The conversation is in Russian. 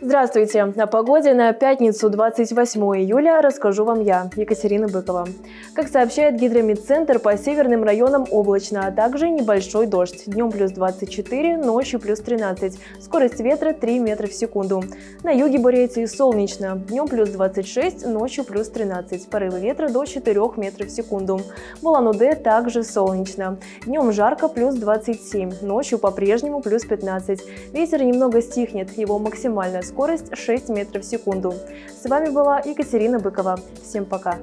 Здравствуйте! О погоде на пятницу 28 июля расскажу вам я, Екатерина Быкова. Как сообщает Гидромедцентр, по северным районам облачно, а также небольшой дождь. Днем плюс 24, ночью плюс 13. Скорость ветра 3 метра в секунду. На юге Бурятии солнечно. Днем плюс 26, ночью плюс 13. Порывы ветра до 4 метров в секунду. В Улан-Удэ также солнечно. Днем жарко плюс 27, ночью по-прежнему плюс 15. Ветер немного стихнет, его максимальная скорость 6 метров в секунду. С вами была Екатерина Быкова. Всем пока!